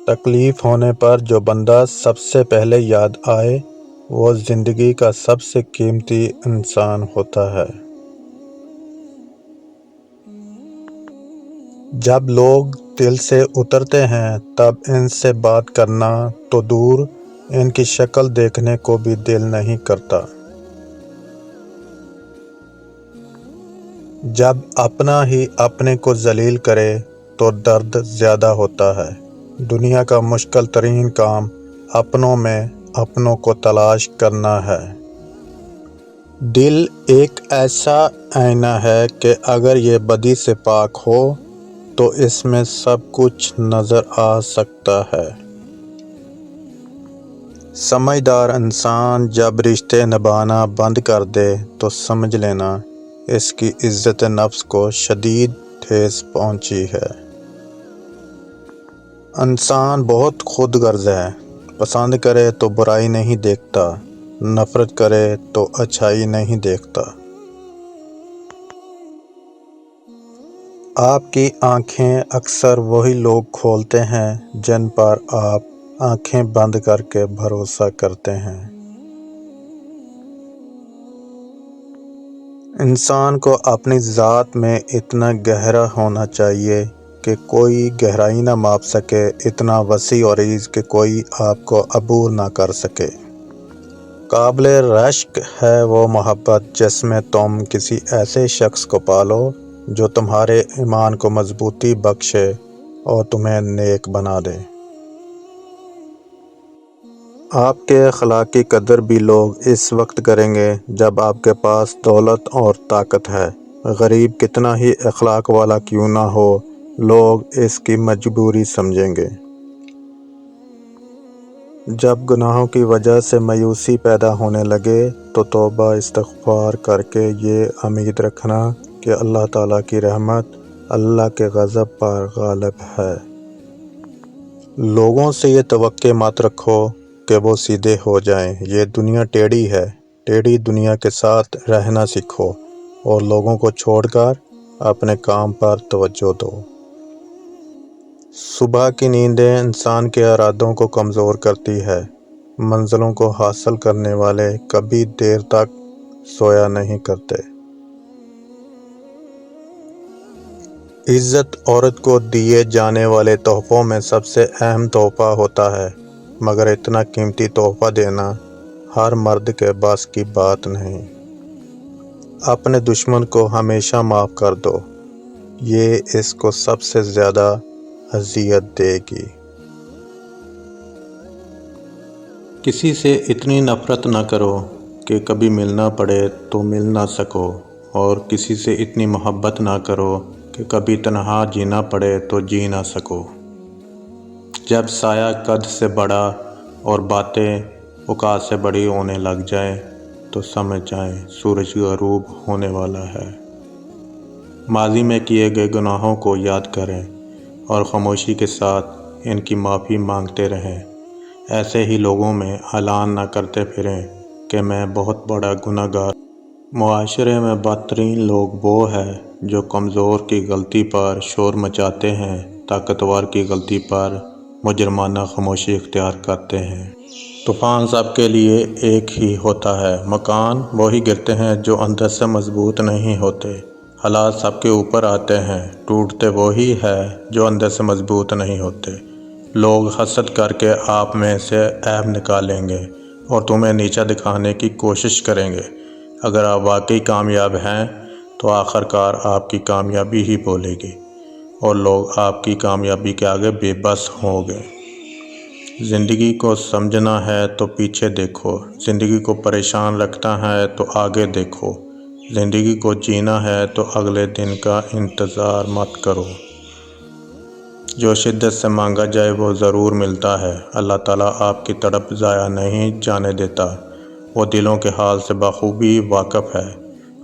تکلیف ہونے پر جو بندہ سب سے پہلے یاد آئے وہ زندگی کا سب سے قیمتی انسان ہوتا ہے۔ جب لوگ دل سے اترتے ہیں تب ان سے بات کرنا تو دور، ان کی شکل دیکھنے کو بھی دل نہیں کرتا۔ جب اپنا ہی اپنے کو ذلیل کرے تو درد زیادہ ہوتا ہے۔ دنیا کا مشکل ترین کام اپنوں میں اپنوں کو تلاش کرنا ہے۔ دل ایک ایسا آئینہ ہے کہ اگر یہ بدی سے پاک ہو تو اس میں سب کچھ نظر آ سکتا ہے۔ سمجھدار انسان جب رشتے نبھانا بند کر دے تو سمجھ لینا اس کی عزت نفس کو شدید ٹھیس پہنچی ہے۔ انسان بہت خود غرض ہے، پسند کرے تو برائی نہیں دیکھتا، نفرت کرے تو اچھائی نہیں دیکھتا۔ آپ کی آنکھیں اکثر وہی لوگ کھولتے ہیں جن پر آپ آنکھیں بند کر کے بھروسہ کرتے ہیں۔ انسان کو اپنی ذات میں اتنا گہرا ہونا چاہیے کہ کوئی گہرائی نہ ماپ سکے، اتنا وسیع و عریض کہ کوئی آپ کو عبور نہ کر سکے۔ قابل رشک ہے وہ محبت جس میں تم کسی ایسے شخص کو پالو جو تمہارے ایمان کو مضبوطی بخشے اور تمہیں نیک بنا دے۔ آپ کے اخلاق کی قدر بھی لوگ اس وقت کریں گے جب آپ کے پاس دولت اور طاقت ہے۔ غریب کتنا ہی اخلاق والا کیوں نہ ہو، لوگ اس کی مجبوری سمجھیں گے۔ جب گناہوں کی وجہ سے مایوسی پیدا ہونے لگے تو توبہ استغفار کر کے یہ امید رکھنا کہ اللہ تعالیٰ کی رحمت اللہ کے غضب پر غالب ہے۔ لوگوں سے یہ توقع مت رکھو کہ وہ سیدھے ہو جائیں، یہ دنیا ٹیڑھی ہے، ٹیڑھی دنیا کے ساتھ رہنا سیکھو اور لوگوں کو چھوڑ کر اپنے کام پر توجہ دو۔ صبح کی نیندیں انسان کے ارادوں کو کمزور کرتی ہے۔ منزلوں کو حاصل کرنے والے کبھی دیر تک سویا نہیں کرتے۔ عزت عورت کو دیے جانے والے تحفوں میں سب سے اہم تحفہ ہوتا ہے، مگر اتنا قیمتی تحفہ دینا ہر مرد کے بس کی بات نہیں۔ اپنے دشمن کو ہمیشہ معاف کر دو، یہ اس کو سب سے زیادہ اذیت دے گی۔ کسی سے اتنی نفرت نہ کرو کہ کبھی ملنا پڑے تو مل نہ سکو، اور کسی سے اتنی محبت نہ کرو کہ کبھی تنہا جینا پڑے تو جی نہ سکو۔ جب سایہ قد سے بڑا اور باتیں اوقات سے بڑی ہونے لگ جائیں تو سمجھ جائیں سورج غروب ہونے والا ہے۔ ماضی میں کیے گئے گناہوں کو یاد کریں اور خاموشی کے ساتھ ان کی معافی مانگتے رہیں۔ ایسے ہی لوگوں میں اعلان نہ کرتے پھریں کہ میں بہت بڑا گناہ گار ہوں۔ معاشرے میں بدترین لوگ وہ ہیں جو کمزور کی غلطی پر شور مچاتے ہیں، طاقتور کی غلطی پر مجرمانہ خاموشی اختیار کرتے ہیں۔ طوفان سب کے لیے ایک ہی ہوتا ہے، مکان وہی گرتے ہیں جو اندر سے مضبوط نہیں ہوتے۔ حالات سب کے اوپر آتے ہیں، ٹوٹتے وہی ہے جو اندر سے مضبوط نہیں ہوتے۔ لوگ حسد کر کے آپ میں سے عیب نکالیں گے اور تمہیں نیچا دکھانے کی کوشش کریں گے۔ اگر آپ واقعی کامیاب ہیں تو آخر کار آپ کی کامیابی ہی بولے گی اور لوگ آپ کی کامیابی کے آگے بے بس ہوں گے۔ زندگی کو سمجھنا ہے تو پیچھے دیکھو، زندگی کو پریشان رکھتا ہے تو آگے دیکھو، زندگی کو جینا ہے تو اگلے دن کا انتظار مت کرو۔ جو شدت سے مانگا جائے وہ ضرور ملتا ہے۔ اللہ تعالیٰ آپ کی تڑپ ضائع نہیں جانے دیتا، وہ دلوں کے حال سے بخوبی واقف ہے،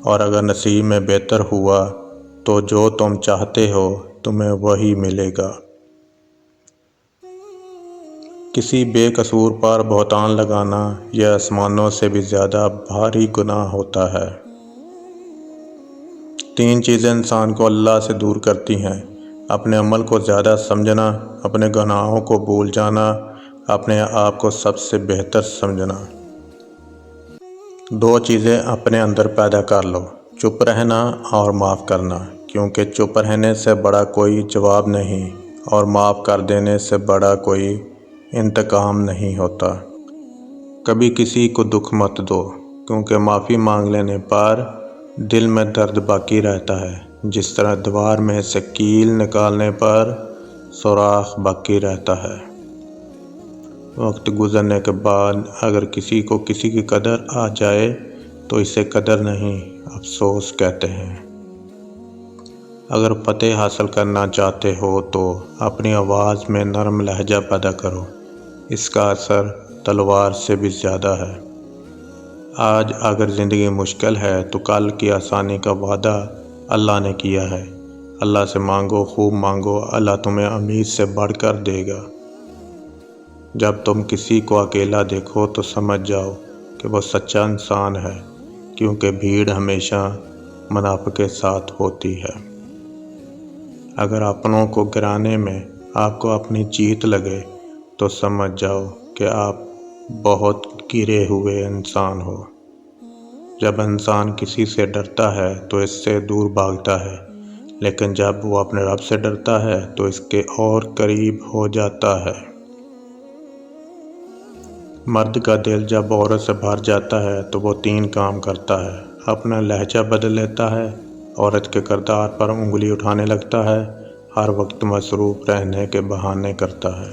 اور اگر نصیب میں بہتر ہوا تو جو تم چاہتے ہو تمہیں وہی ملے گا۔ کسی بے قصور پر بہتان لگانا یہ آسمانوں سے بھی زیادہ بھاری گناہ ہوتا ہے۔ 3 چیزیں انسان کو اللہ سے دور کرتی ہیں: اپنے عمل کو زیادہ سمجھنا، اپنے گناہوں کو بھول جانا، اپنے آپ کو سب سے بہتر سمجھنا۔ 2 چیزیں اپنے اندر پیدا کر لو، چپ رہنا اور معاف کرنا، کیونکہ چپ رہنے سے بڑا کوئی جواب نہیں اور معاف کر دینے سے بڑا کوئی انتقام نہیں ہوتا۔ کبھی کسی کو دکھ مت دو، کیونکہ معافی مانگ لینے پر دل میں درد باقی رہتا ہے، جس طرح دیوار میں سے کیل نکالنے پر سوراخ باقی رہتا ہے۔ وقت گزرنے کے بعد اگر کسی کو کسی کی قدر آ جائے تو اسے قدر نہیں، افسوس کہتے ہیں۔ اگر فتح حاصل کرنا چاہتے ہو تو اپنی آواز میں نرم لہجہ پیدا کرو، اس کا اثر تلوار سے بھی زیادہ ہے۔ آج اگر زندگی مشکل ہے تو کل کی آسانی کا وعدہ اللہ نے کیا ہے۔ اللہ سے مانگو، خوب مانگو، اللہ تمہیں امید سے بڑھ کر دے گا۔ جب تم کسی کو اکیلا دیکھو تو سمجھ جاؤ کہ وہ سچا انسان ہے، کیونکہ بھیڑ ہمیشہ منافع کے ساتھ ہوتی ہے۔ اگر اپنوں کو گرانے میں آپ کو اپنی جیت لگے تو سمجھ جاؤ کہ آپ بہت گرے ہوئے انسان ہو۔ جب انسان کسی سے ڈرتا ہے تو اس سے دور بھاگتا ہے، لیکن جب وہ اپنے رب سے ڈرتا ہے تو اس کے اور قریب ہو جاتا ہے۔ مرد کا دل جب عورت سے بھر جاتا ہے تو وہ 3 کام کرتا ہے: اپنا لہجہ بدل لیتا ہے، عورت کے کردار پر انگلی اٹھانے لگتا ہے، ہر وقت مصروف رہنے کے بہانے کرتا ہے۔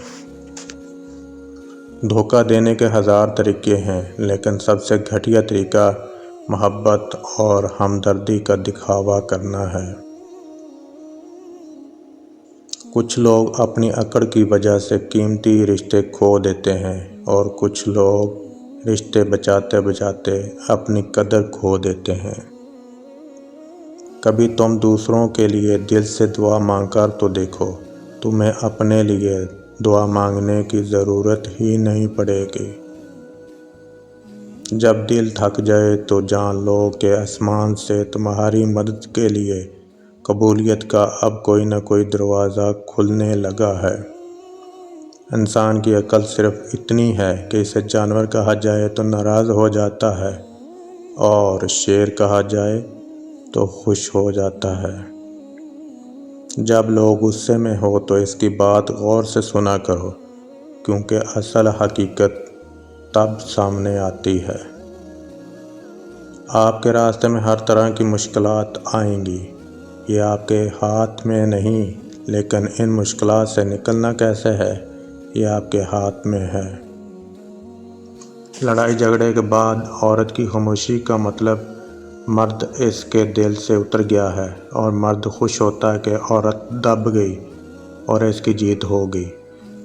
دھوکہ دینے کے 1000 طریقے ہیں، لیکن سب سے گھٹیا طریقہ محبت اور ہمدردی کا دکھاوا کرنا ہے۔ کچھ لوگ اپنی اکڑ کی وجہ سے قیمتی رشتے کھو دیتے ہیں اور کچھ لوگ رشتے بچاتے بچاتے اپنی قدر کھو دیتے ہیں۔ کبھی تم دوسروں کے لیے دل سے دعا مانگ کر تو دیکھو، تمہیں اپنے لیے دعا مانگنے کی ضرورت ہی نہیں پڑے گی۔ جب دل تھک جائے تو جان لو کہ آسمان سے تمہاری مدد کے لیے قبولیت کا اب کوئی نہ کوئی دروازہ کھلنے لگا ہے۔ انسان کی عقل صرف اتنی ہے کہ اسے جانور کہا جائے تو ناراض ہو جاتا ہے اور شیر کہا جائے تو خوش ہو جاتا ہے۔ جب لوگ غصے میں ہو تو اس کی بات غور سے سنا کرو، کیونکہ اصل حقیقت تب سامنے آتی ہے۔ آپ کے راستے میں ہر طرح کی مشکلات آئیں گی، یہ آپ کے ہاتھ میں نہیں، لیکن ان مشکلات سے نکلنا کیسے ہے یہ آپ کے ہاتھ میں ہے۔ لڑائی جھگڑے کے بعد عورت کی خاموشی کا مطلب مرد اس کے دل سے اتر گیا ہے، اور مرد خوش ہوتا ہے کہ عورت دب گئی اور اس کی جیت ہو گئی،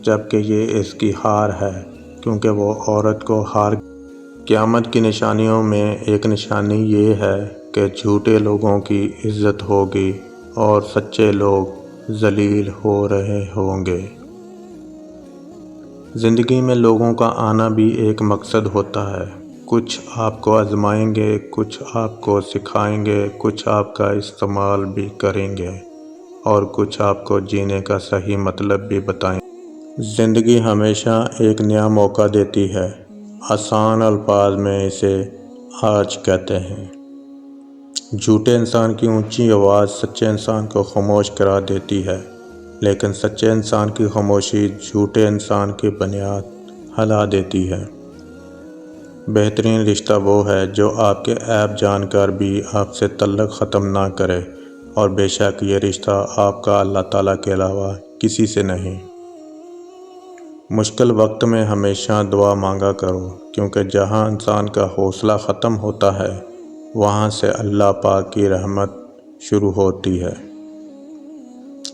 جبکہ یہ اس کی ہار ہے، کیونکہ وہ عورت کو ہار گئی۔ قیامت کی نشانیوں میں ایک نشانی یہ ہے کہ جھوٹے لوگوں کی عزت ہوگی اور سچے لوگ ذلیل ہو رہے ہوں گے۔ زندگی میں لوگوں کا آنا بھی ایک مقصد ہوتا ہے، کچھ آپ کو آزمائیں گے، کچھ آپ کو سکھائیں گے، کچھ آپ کا استعمال بھی کریں گے اور کچھ آپ کو جینے کا صحیح مطلب بھی بتائیں گے۔ زندگی ہمیشہ ایک نیا موقع دیتی ہے، آسان الفاظ میں اسے آج کہتے ہیں۔ جھوٹے انسان کی اونچی آواز سچے انسان کو خاموش کرا دیتی ہے، لیکن سچے انسان کی خاموشی جھوٹے انسان کی بنیاد ہلا دیتی ہے۔ بہترین رشتہ وہ ہے جو آپ کے عیب جان کر بھی آپ سے تعلق ختم نہ کرے، اور بے شک یہ رشتہ آپ کا اللہ تعالیٰ کے علاوہ کسی سے نہیں۔ مشکل وقت میں ہمیشہ دعا مانگا کرو، کیونکہ جہاں انسان کا حوصلہ ختم ہوتا ہے وہاں سے اللہ پاک کی رحمت شروع ہوتی ہے۔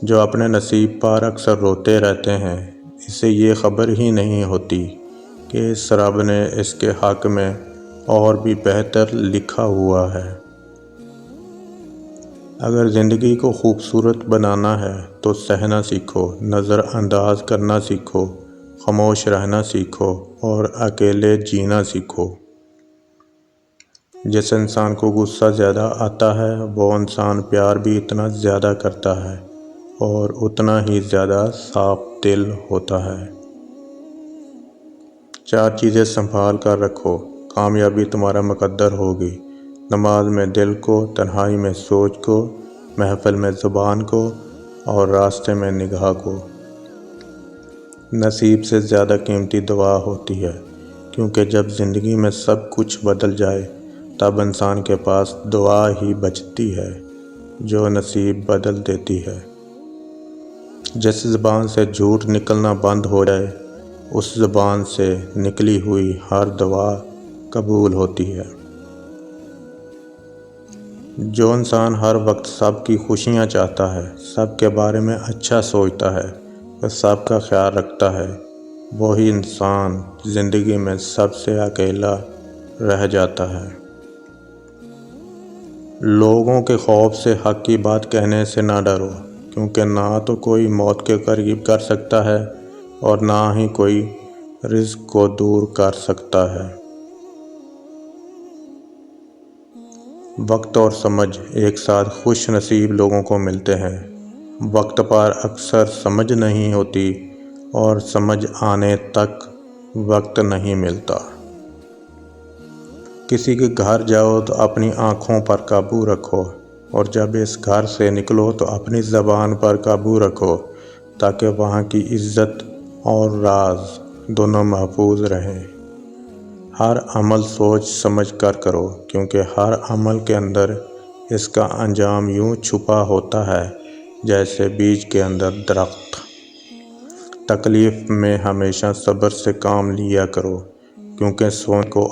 جو اپنے نصیب پر اکثر روتے رہتے ہیں، اسے یہ خبر ہی نہیں ہوتی کہ اس رب نے اس کے حق میں اور بھی بہتر لکھا ہوا ہے۔ اگر زندگی کو خوبصورت بنانا ہے تو سہنا سیکھو، نظر انداز کرنا سیکھو، خاموش رہنا سیکھو اور اکیلے جینا سیکھو۔ جس انسان کو غصہ زیادہ آتا ہے وہ انسان پیار بھی اتنا زیادہ کرتا ہے، اور اتنا ہی زیادہ صاف دل ہوتا ہے۔ 4 چیزیں سنبھال کر رکھو، کامیابی تمہارا مقدر ہوگی۔ نماز میں دل کو، تنہائی میں سوچ کو، محفل میں زبان کو اور راستے میں نگاہ کو۔ نصیب سے زیادہ قیمتی دعا ہوتی ہے، کیونکہ جب زندگی میں سب کچھ بدل جائے تب انسان کے پاس دعا ہی بچتی ہے جو نصیب بدل دیتی ہے۔ جس زبان سے جھوٹ نکلنا بند ہو جائے اس زبان سے نکلی ہوئی ہر دعا قبول ہوتی ہے۔ جو انسان ہر وقت سب کی خوشیاں چاہتا ہے، سب کے بارے میں اچھا سوچتا ہے اور سب کا خیال رکھتا ہے، وہی انسان زندگی میں سب سے اکیلا رہ جاتا ہے۔ لوگوں کے خوف سے حق کی بات کہنے سے نہ ڈرو، کیونکہ نہ تو کوئی موت کے قریب کر سکتا ہے اور نہ ہی کوئی رزق کو دور کر سکتا ہے۔ وقت اور سمجھ ایک ساتھ خوش نصیب لوگوں کو ملتے ہیں۔ وقت پر اکثر سمجھ نہیں ہوتی اور سمجھ آنے تک وقت نہیں ملتا۔ کسی کے گھر جاؤ تو اپنی آنکھوں پر قابو رکھو، اور جب اس گھر سے نکلو تو اپنی زبان پر قابو رکھو تاکہ وہاں کی عزت اور راز دونوں محفوظ رہیں۔ ہر عمل سوچ سمجھ کر کرو، کیونکہ ہر عمل کے اندر اس کا انجام یوں چھپا ہوتا ہے جیسے بیج کے اندر درخت۔ تکلیف میں ہمیشہ صبر سے کام لیا کرو، کیونکہ سونے کو